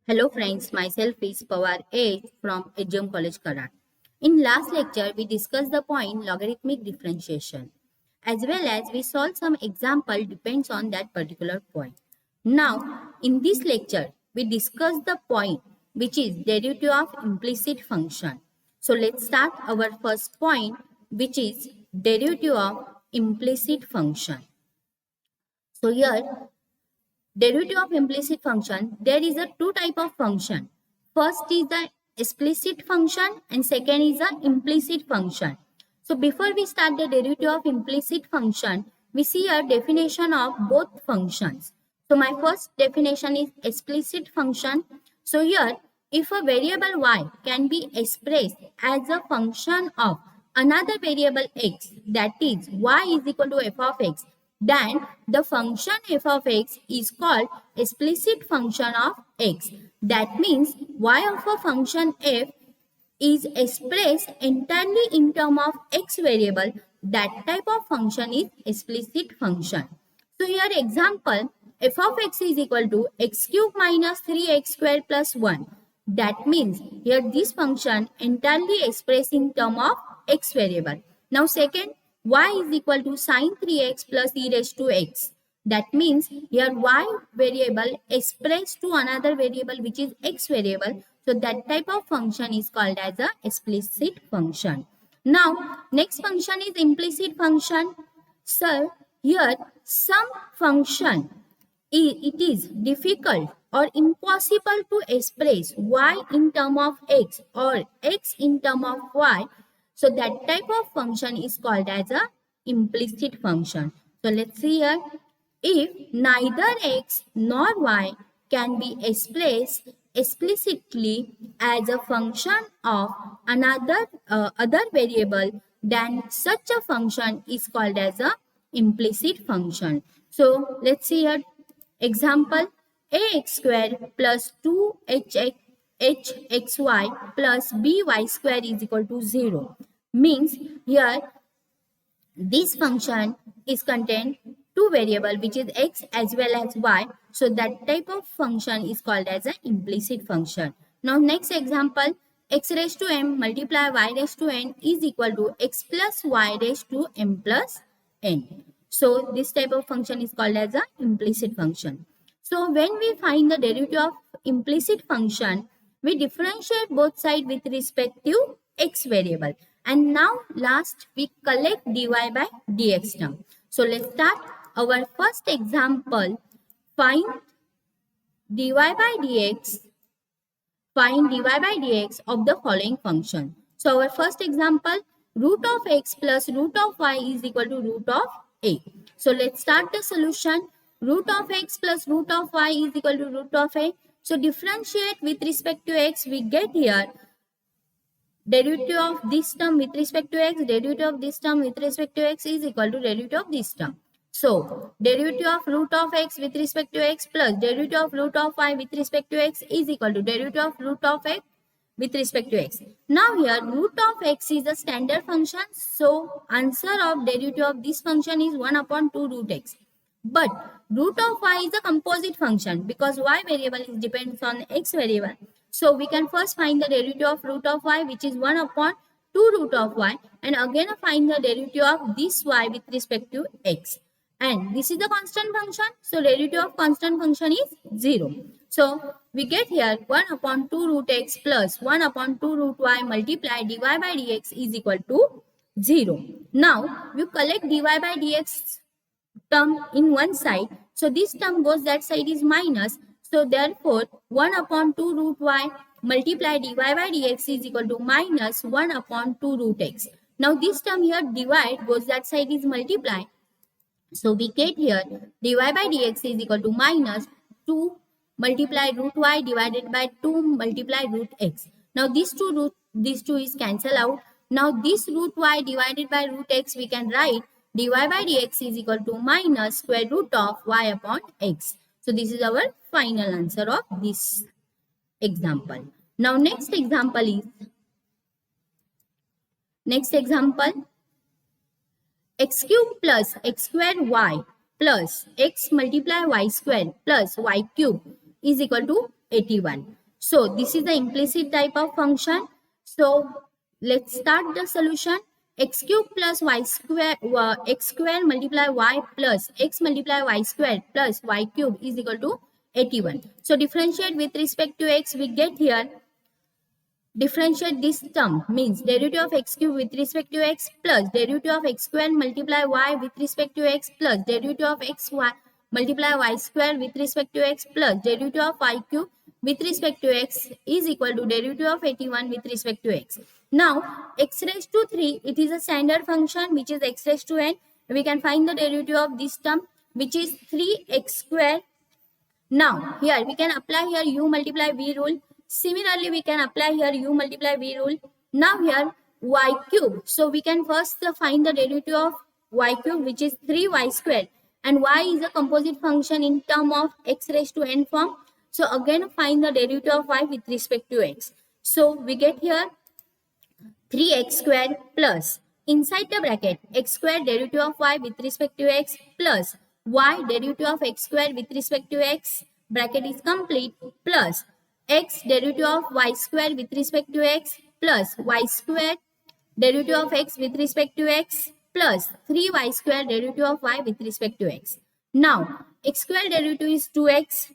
Hello friends, myself is Pawar A from HM College Karat. In last lecture, we discussed the point logarithmic differentiation as well as we solved some example depends on that particular point. Now, in this lecture, we discuss the point which is derivative of implicit function. So let's start our first point which is derivative of implicit function. So here derivative of implicit function, there is a two type of function. First is the explicit function and second is the implicit function. So before we start the derivative of implicit function, we see a definition of both functions. So my first definition is explicit function. So here, if a variable y can be expressed as a function of another variable x, that is y is equal to f of x, then the function f of x is called explicit function of x. That means y of a function f is expressed entirely in terms of x variable. That type of function is explicit function. So here example, f of x is equal to x cube minus 3x square plus 1. That means here this function entirely expressed in terms of x variable. Now second, y is equal to sine 3x plus e raised to x. That means here y variable expressed to another variable which is x variable. So that type of function is called as a explicit function. Now next function is implicit function. Sir, here some function it is difficult or impossible to express y in term of x or x in term of y. So that type of function is called as a implicit function. So let's see here. If neither x nor y can be expressed explicitly as a function of another other variable, then such a function is called as a implicit function. So let's see here. Example, ax square plus 2hxy plus by square is equal to 0. Means here this function is contained two variable which is x as well as y. So that type of function is called as an implicit function. Now next example, x raised to m multiply y raised to n is equal to x plus y raised to m plus n. So this type of function is called as an implicit function. So when we find the derivative of implicit function, we differentiate both sides with respect to x variable. And now last we collect dy by dx term. So let's start our first example. Find dy by dx. Find dy by dx of the following function. So our first example, root of x plus root of y is equal to root of a. So let's start the solution. Root of x plus root of y is equal to root of a. So differentiate with respect to x, we get here derivative of this term with respect to x, derivative of this term with respect to x is equal to derivative of this term. So derivative of root of x with respect to x plus derivative of root of y with respect to x is equal to derivative of root of x with respect to x. Now here root of x is a standard function. So answer of derivative of this function is 1 upon 2 root x. But root of y is a composite function because y variable is depends on x variable. So we can first find the derivative of root of y which is 1 upon 2 root of y and again find the derivative of this y with respect to x. And this is the constant function. So derivative of constant function is 0. So we get here 1 upon 2 root x plus 1 upon 2 root y multiply dy by dx is equal to 0. Now you collect dy by dx term in one side. So this term goes that side is minus. So therefore 1 upon 2 root y multiply dy by dx is equal to minus 1 upon 2 root x. Now this term here divide goes that side is multiply. So we get here dy by dx is equal to minus 2 multiply root y divided by 2 multiply root x. Now these two is cancel out. Now this root y divided by root x we can write dy by dx is equal to minus square root of y upon x. So this is our final answer of this example. Now next example x cube plus x square y plus x multiply y square plus y cube is equal to 81. So this is the implicit type of function. So let's start the solution. X cube plus y square, x square multiply y plus x multiply y square plus y cube is equal to 81. So differentiate with respect to x, we get here, differentiate this term means derivative of x cube with respect to x plus derivative of x square multiply y with respect to x plus derivative of x y multiply y square with respect to x plus derivative of y cube with respect to x is equal to derivative of 81 with respect to x. Now x raised to 3, it is a standard function which is x raised to n. We can find the derivative of this term which is 3x square. Now here we can apply here u multiply v rule. Similarly, we can apply here u multiply v rule. Now here y cube. So we can first find the derivative of y cube which is 3y square. And y is a composite function in term of x raised to n form. So again find the derivative of y with respect to x. So we get here 3x square plus inside the bracket x square derivative of y with respect to x plus y derivative of x square with respect to x, bracket is complete, plus x derivative of y square with respect to x plus y square derivative of x with respect to x plus 3y square derivative of y with respect to x. Now x square derivative is 2x,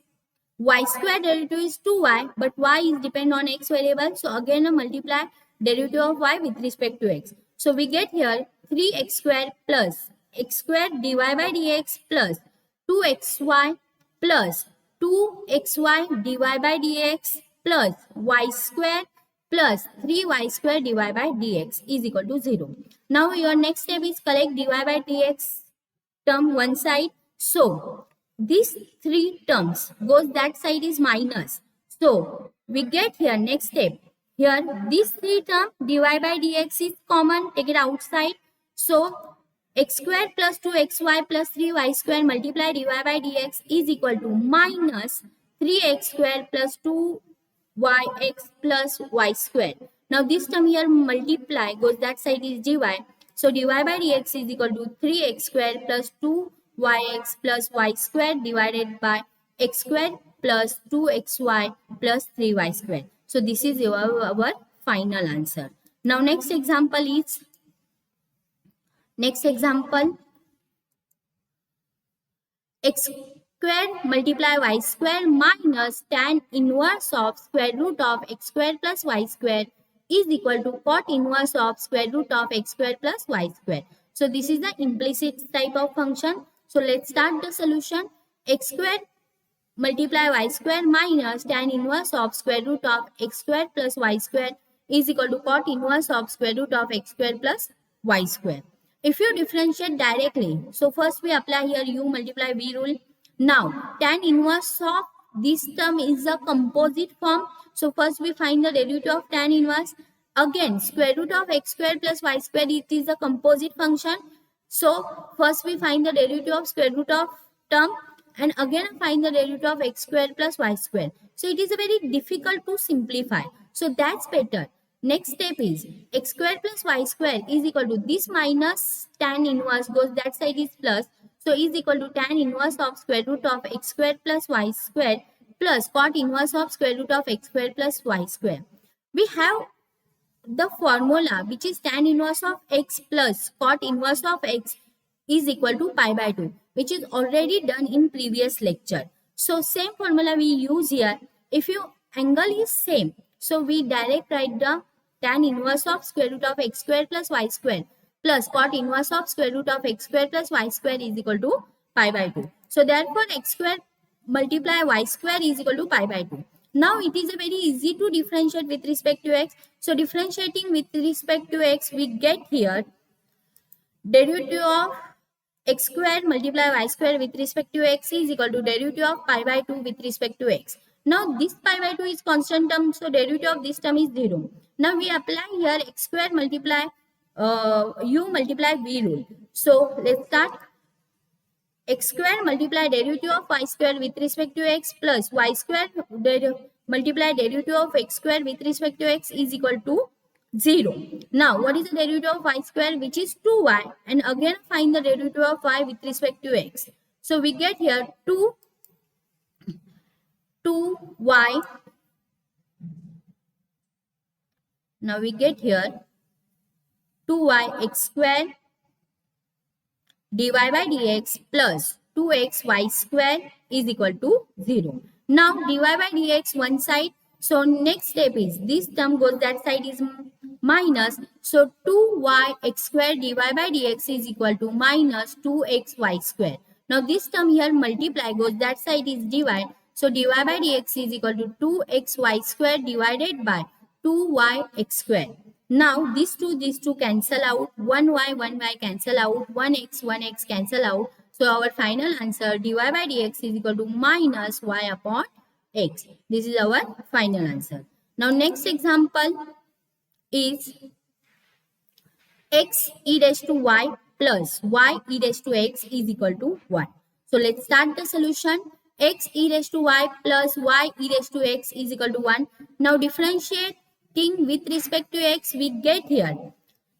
y square derivative is 2y, but y is depend on x variable. So again multiply derivative of y with respect to x. So we get here 3x square plus x square dy by dx plus 2xy plus 2xy dy by dx plus y square plus 3y square dy by dx is equal to 0. Now your next step is collect dy by dx term one side. So these three terms goes that side is minus. So we get here next step. Here this three term dy by dx is common, take it outside. So x square plus 2xy plus 3y square multiply dy by dx is equal to minus 3x square plus 2yx plus y square. Now this term here multiply goes that side is dy. So dy by dx is equal to 3x square plus 2yx plus y square divided by x square plus 2xy plus 3y square. So this is our final answer. Now next example is, x square multiply y square minus tan inverse of square root of x square plus y square is equal to cot inverse of square root of x square plus y square. So this is the implicit type of function. So let's start the solution. X square multiply y square minus tan inverse of square root of x square plus y square is equal to cot inverse of square root of x square plus y square. If you differentiate directly, so first we apply here u multiply v rule. Now tan inverse of this term is a composite form. So first we find the derivative of tan inverse. Again square root of x square plus y square, it is a composite function. So first we find the derivative of square root of term and again find the derivative of x square plus y square. So it is a very difficult to simplify. So that's better. Next step is x square plus y square is equal to this minus tan inverse goes that side is plus. So is equal to tan inverse of square root of x square plus y square plus cot inverse of square root of x square plus y square. We have the formula which is tan inverse of x plus cot inverse of x is equal to pi by 2, which is already done in previous lecture. So same formula we use here. If your angle is same, so we direct write the tan inverse of square root of x square plus y square plus cot inverse of square root of x square plus y square is equal to pi by 2. So therefore x square multiply y square is equal to pi by 2. Now it is a very easy to differentiate with respect to x. So differentiating with respect to x, we get here derivative of x square multiply y square with respect to x is equal to derivative of pi by 2 with respect to x. Now this pi by 2 is constant term, so derivative of this term is 0. Now we apply here x square multiply u multiply v rule. So let's start. X square multiply derivative of y square with respect to x plus y square multiply derivative of x square with respect to x is equal to 0. Now what is the derivative of y square, which is 2y, and again find the derivative of y with respect to x. So we get here 2 2y. Now we get here 2y x square dy by dx plus 2x y square is equal to 0. Now dy by dx one side. So next step is this term goes that side is minus. So 2y x square dy by dx is equal to minus 2xy square. Now this term here multiply goes that side is divide. So dy by dx is equal to 2xy square divided by 2yx square. Now these two cancel out. 1y cancel out. 1x cancel out. So our final answer dy by dx is equal to minus y upon x. This is our final answer. Now next example is x e raised to y plus y e raised to x is equal to 1. So let's start the solution. X e raised to y plus y e raised to x is equal to 1. Now differentiating with respect to x, we get here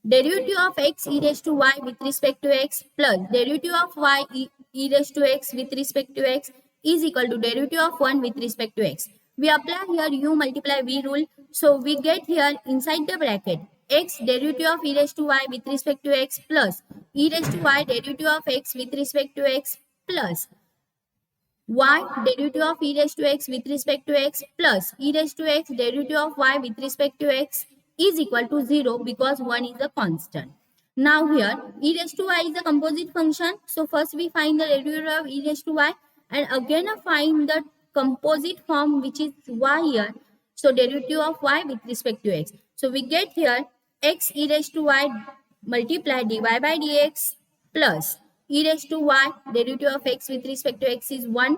derivative of x e raised to y with respect to x plus derivative of y e raised to x with respect to x is equal to derivative of 1 with respect to x. We apply here u multiply v rule. So we get here inside the bracket x derivative of e raised to y with respect to x plus e raised to y derivative of x with respect to x plus y derivative of e raised to x with respect to x plus e raised to x derivative of y with respect to x is equal to 0 because 1 is a constant. Now here e raised to y is a composite function. So first we find the derivative of e raised to y and again find the composite form which is y here. So derivative of y with respect to x. So we get here x e raised to y multiply dy by dx plus e raised to y derivative of x with respect to x is 1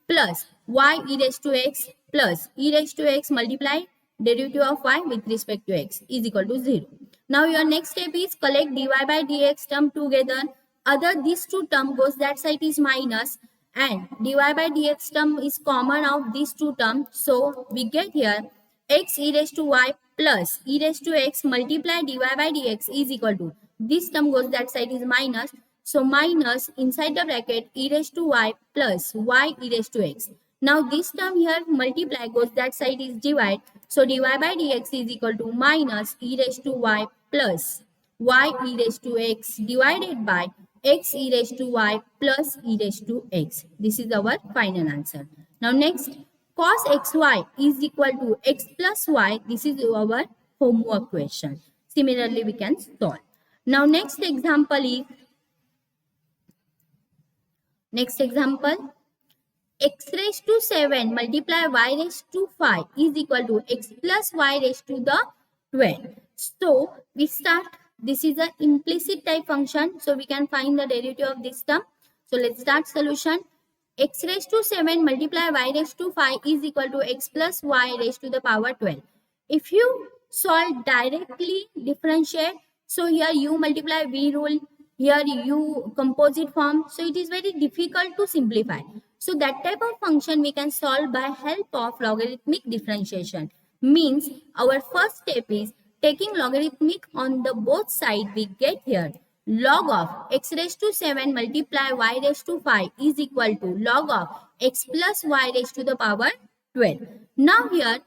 plus y e raised to x plus e raised to x multiply derivative of y with respect to x is equal to 0. Now your next step is collect dy by dx term together. Other these two term goes that side is minus and dy by dx term is common of these two terms. So we get here x e raised to y plus e raised to x multiply dy by dx is equal to this term goes that side is minus. So minus inside the bracket e raised to y plus y e raised to x. Now this term here multiply goes that side is divide. So dy by dx is equal to minus e raised to y plus y e raised to x divided by x e raised to y plus e raised to x. This is our final answer. Now next cos xy is equal to x plus y. This is our homework question. Similarly we can solve. Now next example is x raised to 7 multiply y raised to 5 is equal to x plus y raised to the 12. So we start, this is an implicit type function. So we can find the derivative of this term. So let's start solution. X raised to 7 multiply y raised to 5 is equal to x plus y raised to the power 12. If you solve directly differentiate, so here u multiply v rule, here u composite form, so it is very difficult to simplify. So that type of function we can solve by help of logarithmic differentiation. Means our first step is taking logarithmic on the both side. We get here log of x raised to 7 multiply y raised to 5 is equal to log of x plus y raised to the power 12. Now here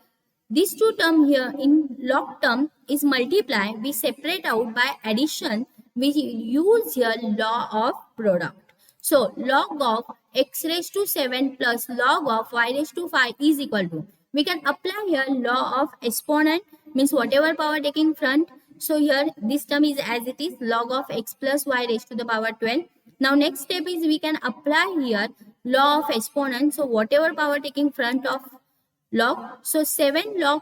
these two term here in log term is multiply. We separate out by addition. We use here law of product. So log of x raised to 7 plus log of y raised to 5 is equal to. We can apply here law of exponent, means whatever power taking front. So here this term is as it is log of x plus y raised to the power 12. Now next step is we can apply here law of exponent. So whatever power taking front of log. So 7 log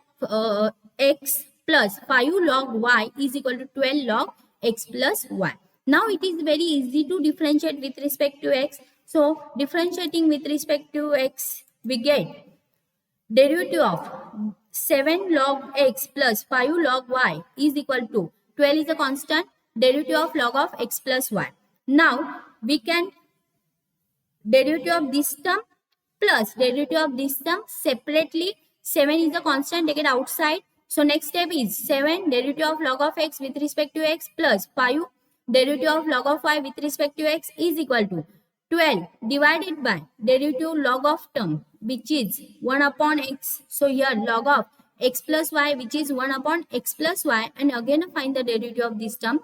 x plus 5 log y is equal to 12 log x plus y. Now it is very easy to differentiate with respect to x. So differentiating with respect to x, we get derivative of 7 log x plus 5 log y is equal to 12 is a constant, derivative of log of x plus y. Now we can derivative of this term plus derivative of this term separately. 7 is a constant, take it outside. So next step is 7 derivative of log of x with respect to x plus 5 derivative of log of y with respect to x is equal to 12 divided by derivative log of term which is 1 upon x. So here log of x plus y, which is 1 upon x plus y, and again find the derivative of this term,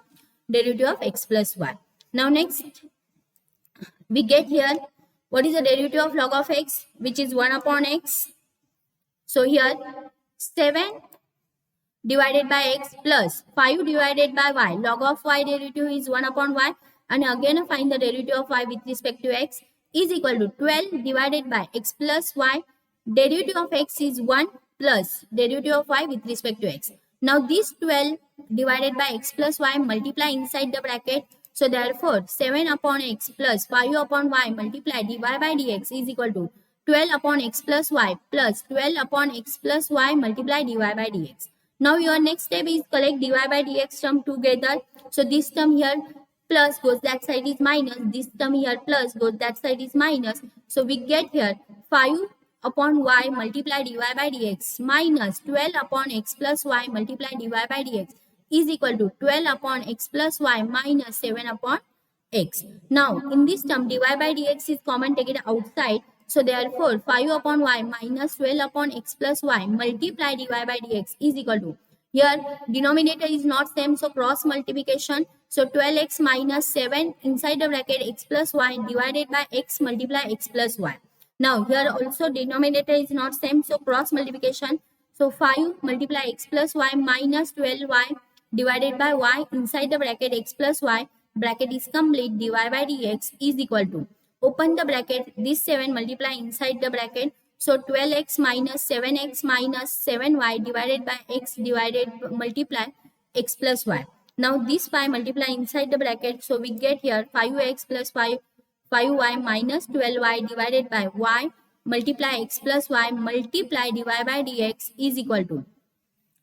derivative of x plus y. Now next we get here, what is the derivative of log of x, which is 1 upon x. So here 7 divided by x plus 5 divided by y. Log of y derivative is 1 upon y, and again find the derivative of y with respect to x is equal to 12 divided by x plus y. Derivative of x is 1 plus derivative of y with respect to x. Now this 12 divided by x plus y multiply inside the bracket. So therefore 7 upon x plus 5 upon y multiply dy by dx is equal to 12 upon x plus y plus 12 upon x plus y multiply dy by dx. Now your next step is collect dy by dx term together. So this term here plus goes that side is minus, this term here plus goes that side is minus. So we get here 5 upon y multiply dy by dx minus 12 upon x plus y multiply dy by dx is equal to 12 upon x plus y minus 7 upon x. Now in this term dy by dx is common, take it outside. So therefore 5 upon y minus 12 upon x plus y multiply dy by dx is equal to, here denominator is not same, so cross multiplication. So 12x minus 7 inside the bracket x plus y divided by x multiply x plus y. Now here also denominator is not same, so cross multiplication. So 5 multiply x plus y minus 12y divided by y inside the bracket x plus y, bracket is complete, dy by dx is equal to, open the bracket, this 7 multiply inside the bracket. So 12x minus 7x minus 7y divided by x divided multiply x plus y. Now this 5 multiply inside the bracket. So we get here 5x plus 5y minus 12y divided by y multiply x plus y multiply dy by dx is equal to,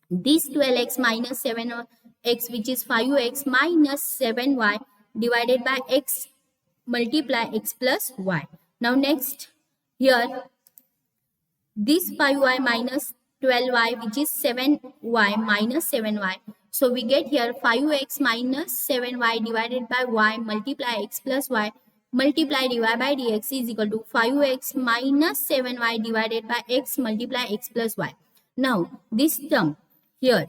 this 12x minus 7x, which is 5x minus 7y divided by x multiply x plus y. Now next here this 5y minus 12y, which is 7y minus 7y. So we get here 5x minus 7y divided by y multiply x plus y multiply dy by dx is equal to 5x minus 7y divided by x multiply x plus y. Now this term here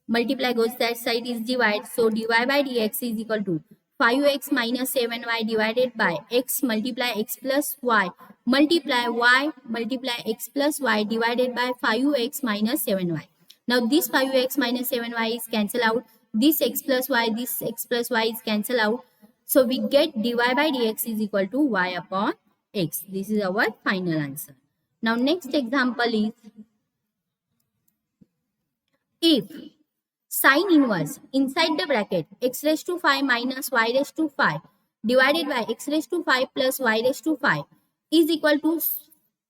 multiply goes that side is divide. So dy by dx is equal to 5x minus 7y divided by x multiply x plus y multiply y multiply x plus y divided by 5x minus 7y. Now this 5x minus 7y is cancel out. This x plus y is cancel out. So we get dy by dx is equal to y upon x. This is our final answer. Now next example is, if sine inverse inside the bracket x raised to 5 minus y raised to 5 divided by x raised to 5 plus y raised to 5 is equal to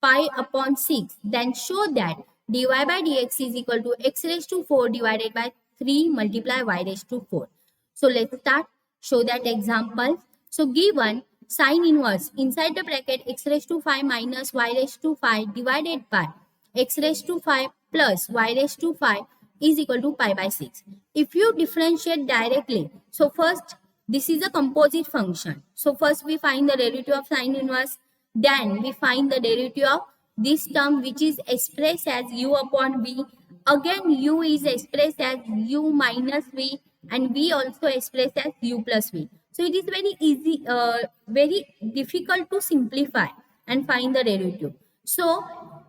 pi upon 6, then show that dy by dx is equal to x raised to 4 divided by 3 multiply y raised to 4. So let's start, show that example. So given sine inverse inside the bracket x raised to 5 minus y raised to 5 divided by x raised to 5 plus y raised to 5 is equal to pi by 6. If you differentiate directly, so first this is a composite function. So first we find the derivative of sine inverse, then we find the derivative of this term which is expressed as u upon v. Again u is expressed as u minus v, and v also expressed as u plus v. So it is very easy, very difficult to simplify and find the derivative. So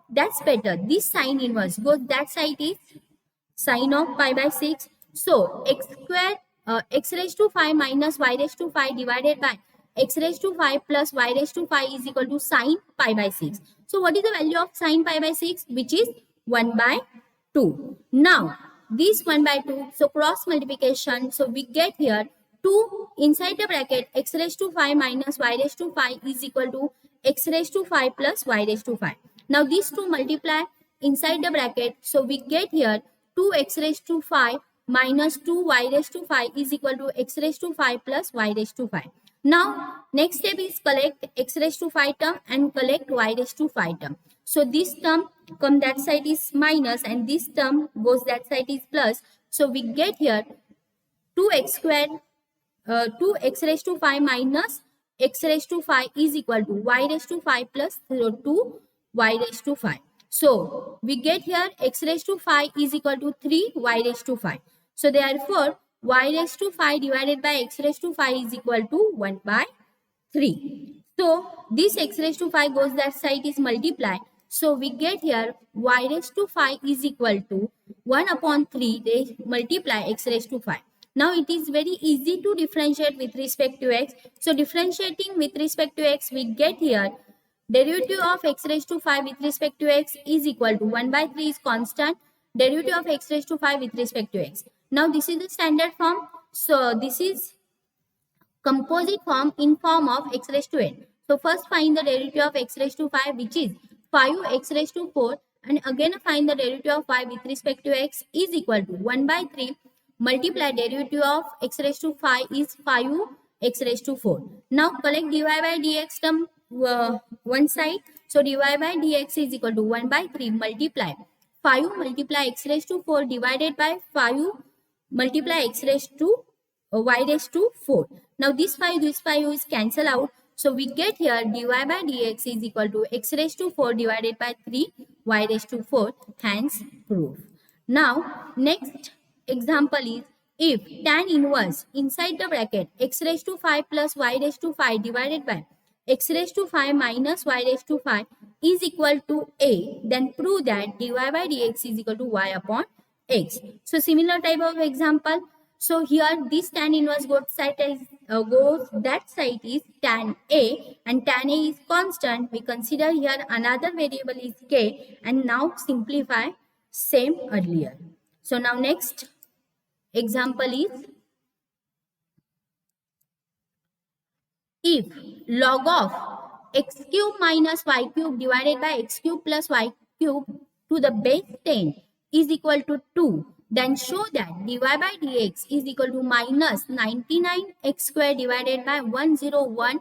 that's better. This sine inverse goes that side is sine of pi by 6. So x square x raised to 5 minus y raised to 5 divided by x raised to 5 plus y raised to 5 is equal to sine pi by 6. So what is the value of sine pi by 6? Which is 1 by 2. Now this 1 by 2, so cross multiplication. So we get here 2 inside the bracket x raised to 5 minus y raised to 5 is equal to x raised to 5 plus y raised to 5. Now these two multiply inside the bracket. So we get here 2x raised to 5 minus 2y raised to 5 is equal to x raised to 5 plus y raised to 5. Now next step is collect x raised to 5 term and collect y raised to 5 term. So this term come that side is minus and this term goes that side is plus. So we get here 2x square 2x raised to 5 minus x raised to 5 is equal to y raised to 5 plus 2 y raised to 5. So we get here x raised to 5 is equal to 3 y raised to 5. So therefore y raised to 5 divided by x raised to 5 is equal to 1 by 3. So this x raised to 5 goes that side is multiplied. So we get here y raised to 5 is equal to 1 upon 3 they multiply x raised to 5. Now it is very easy to differentiate with respect to x. So differentiating with respect to x, we get here derivative of x raised to 5 with respect to x is equal to 1 by 3 is constant. Derivative of x raised to 5 with respect to x. Now this is the standard form. So this is composite form in form of x raised to n. So first find the derivative of x raised to 5, which is 5x raised to 4, and again find the derivative of 5 with respect to x is equal to 1 by 3 multiply derivative of x raised to 5 is 5x raised to 4. Now collect dy by dx term one side. So dy by dx is equal to 1 by 3 multiply 5 multiply x raised to 4 divided by 5 multiply x raised to y raised to 4. Now this 5 is cancel out. So we get here dy by dx is equal to x raised to 4 divided by 3 y raised to 4, hence proof. Now next example is if tan inverse inside the bracket x raised to 5 plus y raised to 5 divided by x raised to 5 minus y raised to 5 is equal to a, then prove that dy by dx is equal to y upon x. So similar type of example. So here this tan inverse goes that side is tan a, and tan a is constant. We consider here another variable is k, and now simplify same earlier. So now next example is if log of x cube minus y cube divided by x cube plus y cube to the base 10 is equal to 2, then show that dy by dx is equal to minus 99x square divided by 101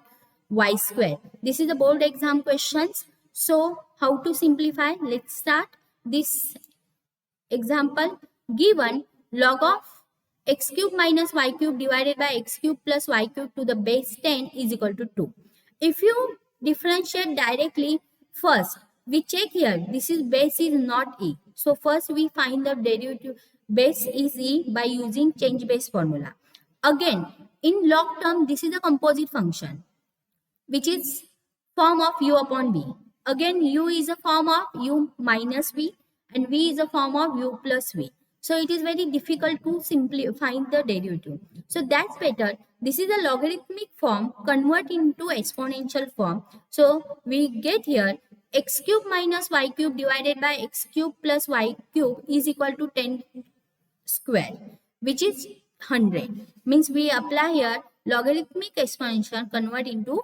y square. This is the board exam questions. So how to simplify? Let's start this example. Given log of x cube minus y cube divided by x cube plus y cube to the base 10 is equal to 2. If you differentiate directly, first we check here, this is base is not e. So first we find the derivative base is e by using change base formula. Again, in log term, this is a composite function, which is form of u upon v. Again, u is a form of u minus v, and v is a form of u plus v. So it is very difficult to simply find the derivative. So that's better. This is a logarithmic form, convert into exponential form. So we get here x cube minus y cube divided by x cube plus y cube is equal to 10 square, which is 100. Means we apply here logarithmic expansion, convert into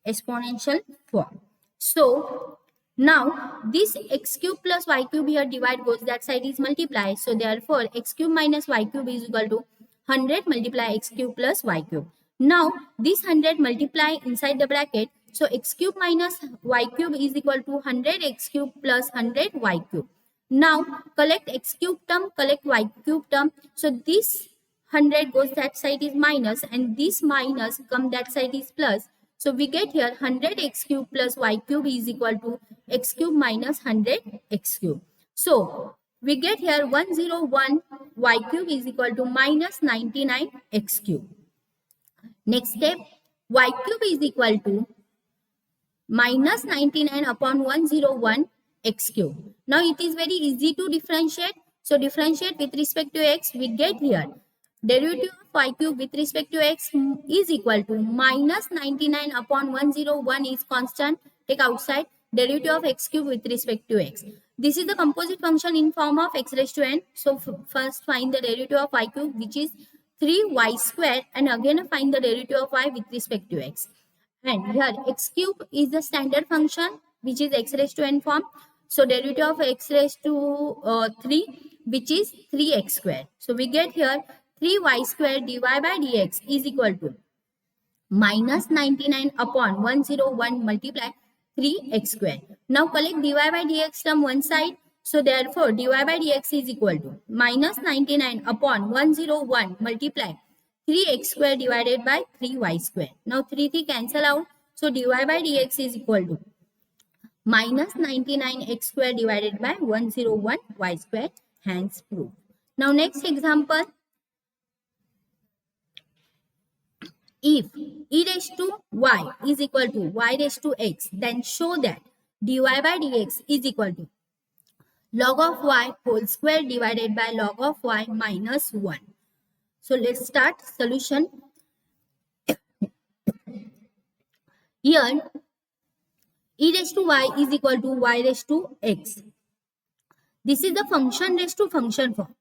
exponential form. So now this x cube plus y cube here divide goes that side is multiply. So therefore x cube minus y cube is equal to 100 multiply x cube plus y cube. Now this 100 multiply inside the bracket. So x cube minus y cube is equal to 100 x cube plus 100 y cube. Now collect x cube term, collect y cube term. So this 100 goes that side is minus, and this minus come that side is plus. So we get here 100 x cube plus y cube is equal to x cube minus 100 x cube. So we get here 101 y cube is equal to minus 99 x cube. Next step, y cube is equal to minus 99 upon 101 x cube. Now it is very easy to differentiate. So differentiate with respect to x, we get here derivative of y cube with respect to x is equal to minus 99 upon 101 is constant, take outside, derivative of x cube with respect to x. This is the composite function in form of x raised to n. So first find the derivative of y cube, which is 3y square, and again find the derivative of y with respect to x. And here x cube is the standard function, which is x raised to n form. So derivative of x raised to 3, which is 3x square. So we get here 3y square dy by dx is equal to minus 99 upon 101 multiply 3x square. Now collect dy by dx term one side. So therefore dy by dx is equal to minus 99 upon 101 multiply 3x square divided by 3y square. Now 3 cancel out. So dy by dx is equal to minus 99x square divided by 101 y square, hence proof. Now next example, if e raised to y is equal to y raised to x, then show that dy by dx is equal to log of y whole square divided by log of y minus 1. So let's start solution. Here e raised to y is equal to y raised to x. This is the function raised to function form.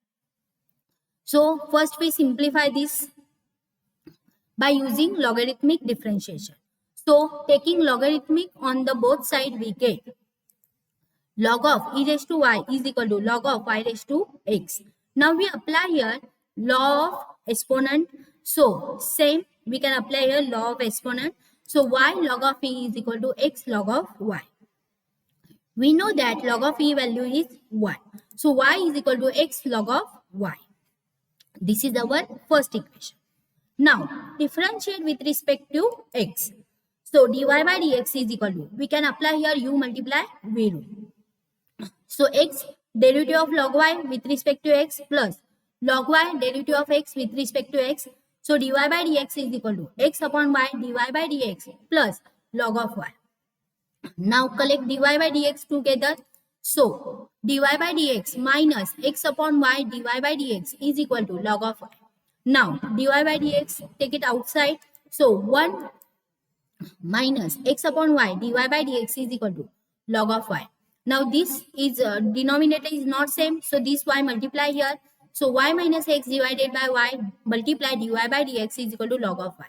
So first we simplify this by using logarithmic differentiation. So taking logarithmic on the both side, we get log of e raised to y is equal to log of y raised to x. Now we apply here law of exponent. So same we can apply here law of exponent. So y log of e is equal to x log of y. We know that log of e value is 1. So y is equal to x log of y. This is our first equation. Now differentiate with respect to x. So dy by dx is equal to, we can apply here u multiply v rule. So x derivative of log y with respect to x plus log y derivative of x with respect to x. So dy by dx is equal to x upon y dy by dx plus log of y. Now collect dy by dx together. So dy by dx minus x upon y dy by dx is equal to log of y. Now dy by dx, take it outside. So 1 minus x upon y dy by dx is equal to log of y. Now this is denominator is not same, so this y multiply here. So y minus x divided by y multiply dy by dx is equal to log of y.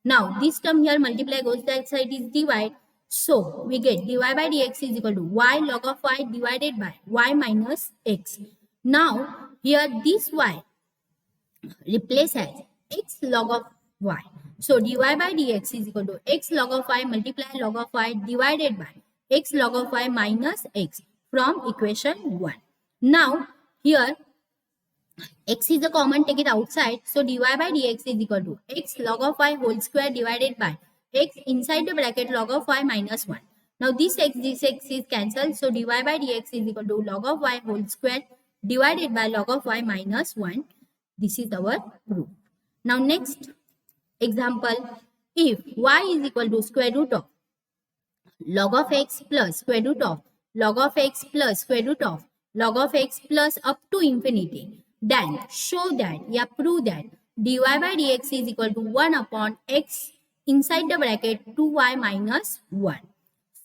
Now this term here multiply goes that side is divide. So we get dy by dx is equal to y log of y divided by y minus x. Now here this y replace as x log of y. So dy by dx is equal to x log of y multiply log of y divided by x log of y minus x from equation 1. Now here x is a common, take it outside. So dy by dx is equal to x log of y whole square divided by x inside the bracket log of y minus 1. Now this x is cancelled. So dy by dx is equal to log of y whole square divided by log of y minus 1. This is our proof. Now next example, if y is equal to square root of log of x plus square root of log of x plus square root of log of x plus up to infinity, then show that, prove that dy by dx is equal to 1 upon x inside the bracket 2y minus 1.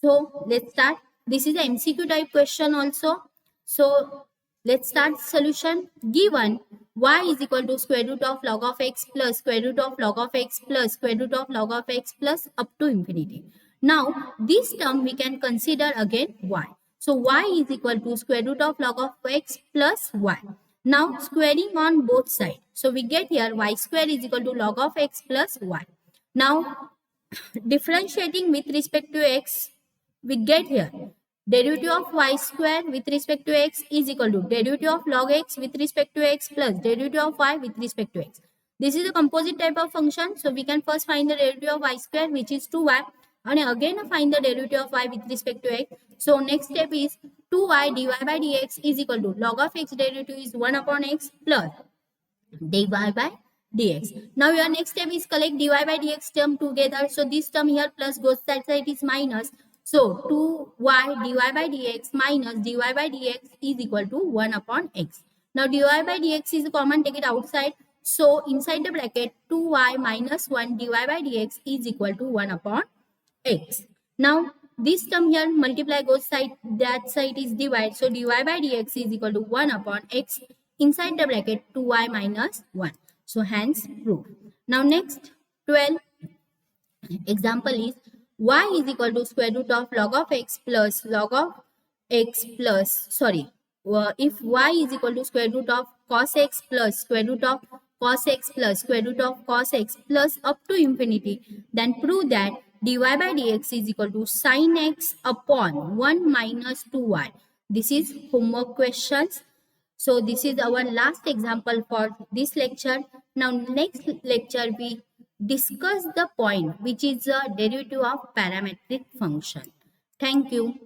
So let's start. This is an MCQ type question also. So let's start solution. Given y is equal to square root of log of x plus square root of log of x plus square root of log of x plus up to infinity. Now this term we can consider again y. So y is equal to square root of log of x plus y. Now squaring on both sides. So we get here y square is equal to log of x plus y. Now differentiating with respect to x, we get here derivative of y square with respect to x is equal to derivative of log x with respect to x plus derivative of y with respect to x. This is a composite type of function. So we can first find the derivative of y square, which is 2y, and again find the derivative of y with respect to x. So next step is 2y dy by dx is equal to log of x derivative is 1 upon x plus dy by dx. Now your next step is collect dy by dx term together. So this term here plus goes that side is minus. So 2y dy by dx minus dy by dx is equal to 1 upon x. Now dy by dx is common, take it outside. So inside the bracket 2y minus 1 dy by dx is equal to 1 upon x. Now this term here multiply goes side, that side is divide. So dy by dx is equal to 1 upon x inside the bracket 2y minus 1. So hence proof. Now next 12 example is y is equal to square root of log of x plus log of x plus, if y is equal to square root of cos x plus square root of cos x plus square root of cos x plus up to infinity, then prove that dy by dx is equal to sin x upon 1 minus 2y. This is homework questions. So this is our last example for this lecture. Now next lecture we discuss the point which is the derivative of parametric function. Thank you.